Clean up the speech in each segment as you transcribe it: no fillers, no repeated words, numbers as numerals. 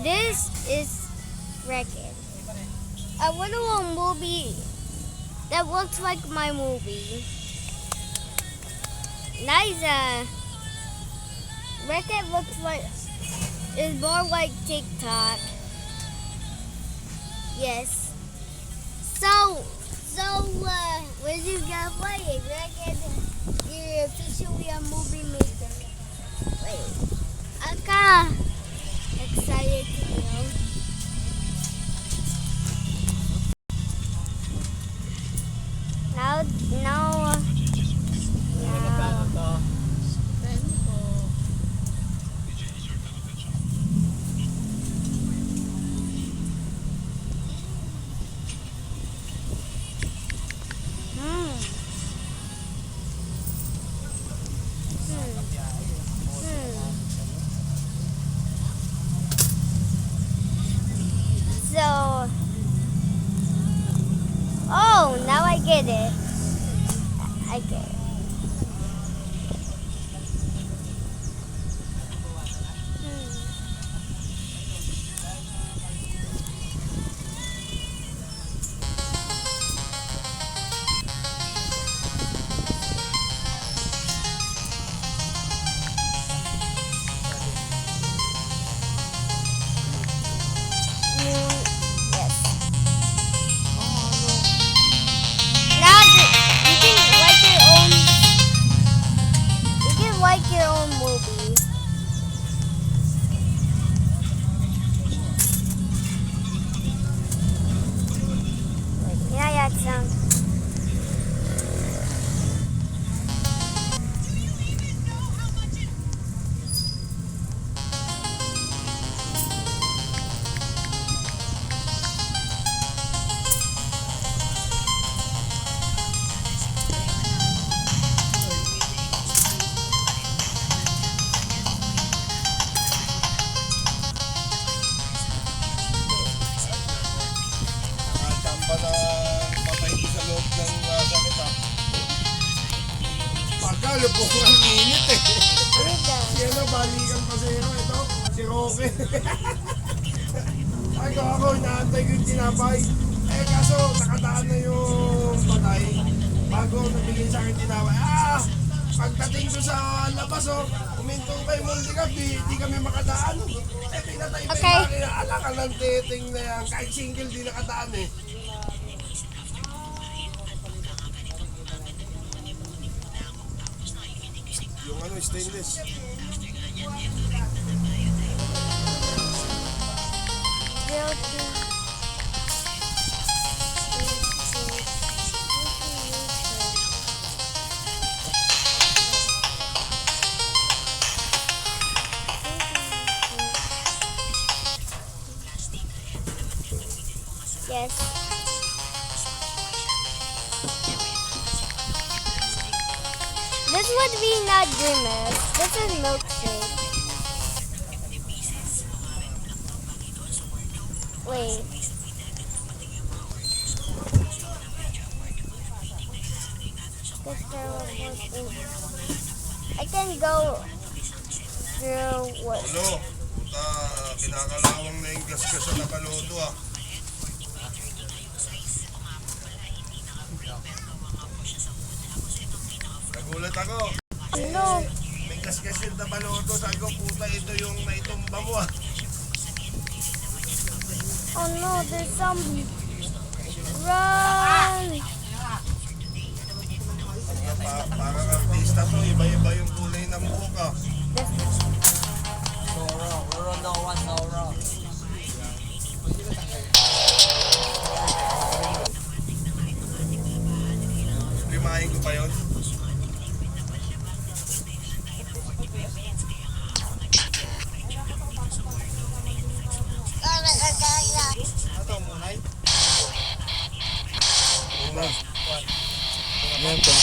This is Wreck-It. I want a movie that looks like my movie. Liza, Wreck-It looks like is more like TikTok. Yes. So when you get playing Wreck-It, you're officially a movie maker. Wait, I'm kinda excited to know. Now, now. So, oh, now I get it. I get it. Yes. Now you can write your own. You can write your own movie. Wait, can I add some? Nakachamba na patay ko sa loob ng sakit ha. Pagkalo po ang init eh. Yan o, balikan pa sa'yo. Ito, si Roque. Ay ko ako, inaantay ko yung tinapay. Eh kaso, nakataan na yung patay. Bago nabigay sa akin tinapay. Pagdating ko sa labas umintong kay Multicap, di kami makadaan. Eh pinatay pa Okay. yung makina. Alakal ng titing na yan. Kahit single di nakadaan eh. Yung stainless. Yes. This would be not Grimace. This is Milkshake. Wait. I can go through what? Ulo, kinakalawang na yung gas-gas sa nakalodo ah. Nagulat ako. No. May gas-gas yung tabalodo. Sabi ko, puta, ito yung naitumba mo ah. Oh no, there's some. Run! Parang artista to, iba-iba yung kulay ng buhok ah. We're on the one Sora. Limahin ko pa yun. Ito munay. Una. Yan po.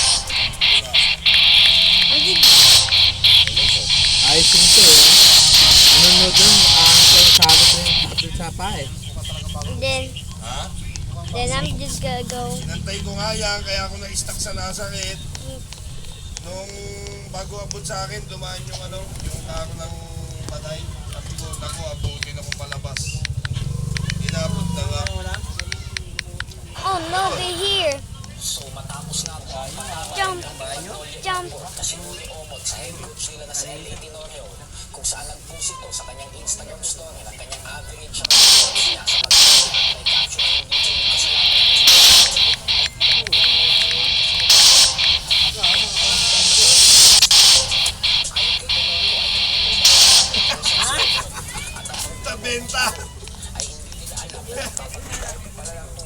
Ayos yung ito eh. Ano mo dun? Sabi sa pa eh. Then I'm just gonna go. Inantay ko nga yan, kaya ako na-stuck sa Nazareth. Nung bago abot sa akin, dumaan yung yung karo ng patay. Sabi ko, naku, abutin ako palabas. Jump. Sa benta.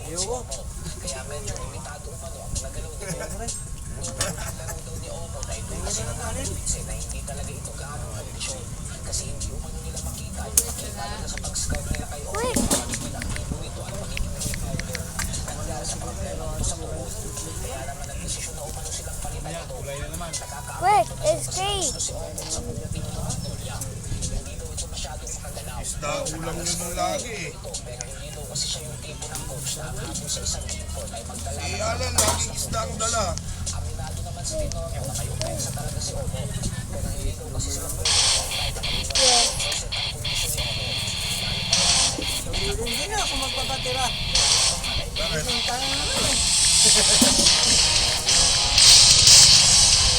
Ayoko. Quick. Quick, escape. Isda ulam nyo nung lagi eh. Si Alan, laging isda ang dala. Yes. Hindi na ako magpapatira. Bakit? Tayo na naman eh.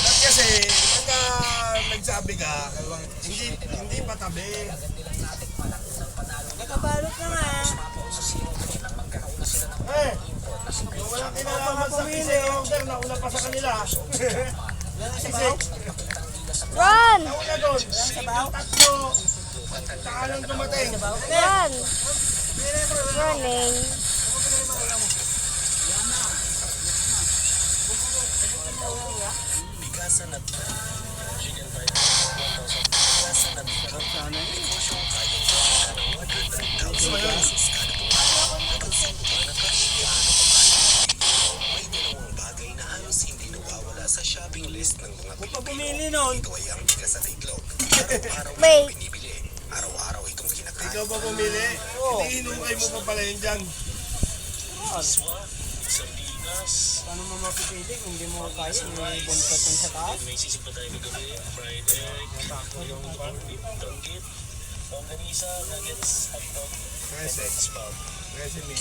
Ba't kasi, pagka nagsabi ka, hindi patabi. Nakabalot na nga. Eh, kung walang kinalaman sa pisa order, nauna pa sa kanila. Kasi, Run. nauna doon. Yung tatlo, saka lang dumating. Run. Running. Huwag pa pumili nun. Wait. Ikaw ba pumili? Hindi hinukay mo pa pala yun dyan. Paano mo mapipili kung hindi mo kaya? May buntot yung sa taas. Kasi may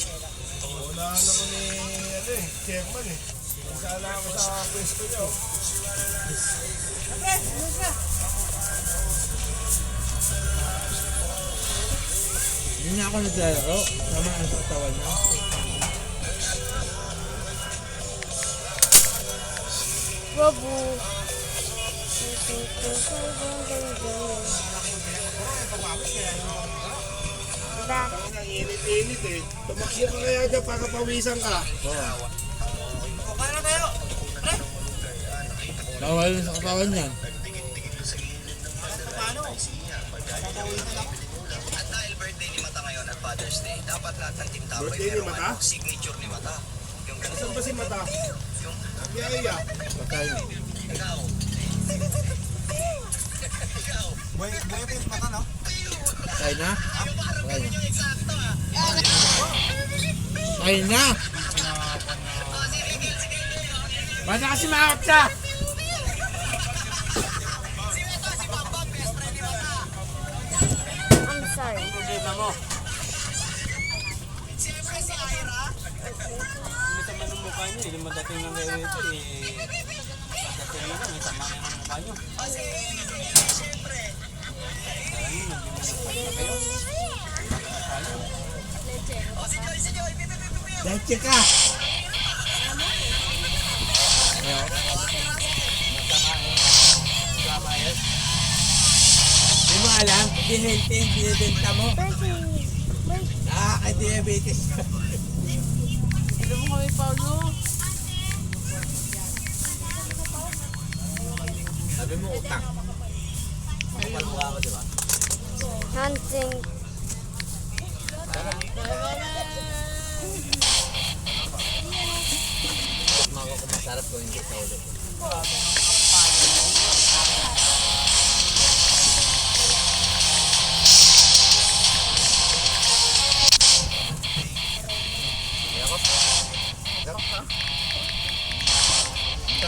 unahan ako ni chairman eh. Sala ako sa pwesto niyo. Hindi na ako naglalaro. Tama ang katawan niya. Robo. Back. Ang init-init eh. Tumakbo ka kaya dyan para pawisan ka. Okay na kayo. Bawal na sa katawan niyan. Birthday ni Mata? Signature ni Mata. Asan ba si Mata? Biyaya. Pagkain. Buhay pa yung mata, no? Kain na? Kain na. Kain na! Basta kasi makakot ka! I'm sorry. Problema mo. May sama ng mukha niyo. Hindi madating ng kayo ito eh. Madating nyo na. May sama ng mukha niyo. Leche ka! Hindi mo alam, hindi binibenta mo. Wait. Nakaka-diabetes ka. Alam mo kami, Paulo. Sabi mo utang. Kapal mukha ko, di ba? Hunting. Mako kung masarap ko hindi sa ulit.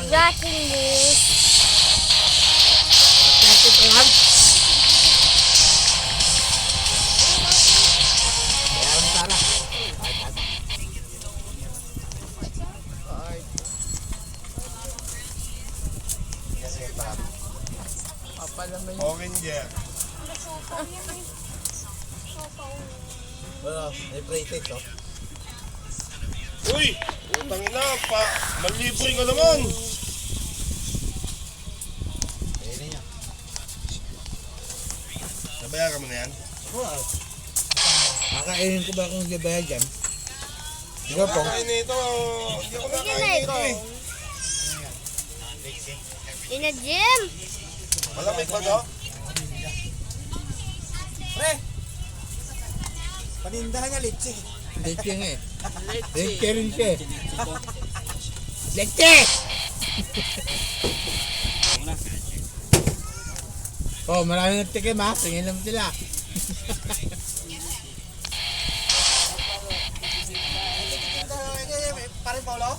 Jacking this. Kasi ito lang. Kaya ang sana. Yeah. Well, may pre-taste, oh. Uy! Utang ina, malibre ka naman. Ayun na niya. Nabayaran mo na yan? Wow. Kakainin ko ba kung gabayad dyan? Ikaw po. Kakain na ito. Hindi ako Sige nakain na nito ikaw. eh. In a gym. Malamig ba to? Pre! Panindahan nga litsi. Leche nga eh. Leche rin siya eh. Leche! Muna. Oh, maraming nagtikim ha. Tingin lang sila. Pare Paulo?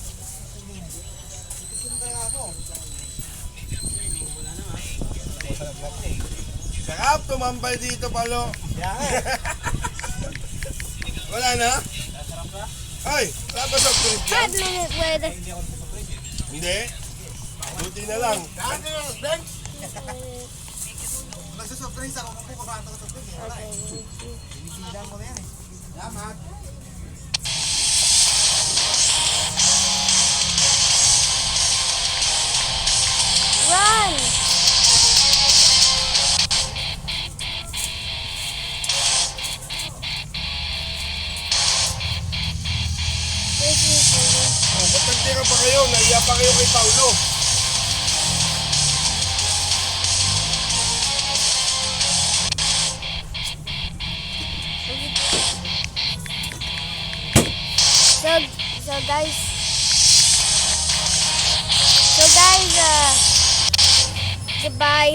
Sarap tumambay dito, Palo. Wala na? Ay, wala ba sa trip yan? 5 minutes later. Hindi. Buti na lang. Nagsasurprise ako kung kumakanto ko sa pwede. Okay. Binibilang ko na yan eh. Salamat. Run! This is Oh, ba't nagtira pa kayo? Naiya pa kayo kay Paulo. So, so guys, goodbye.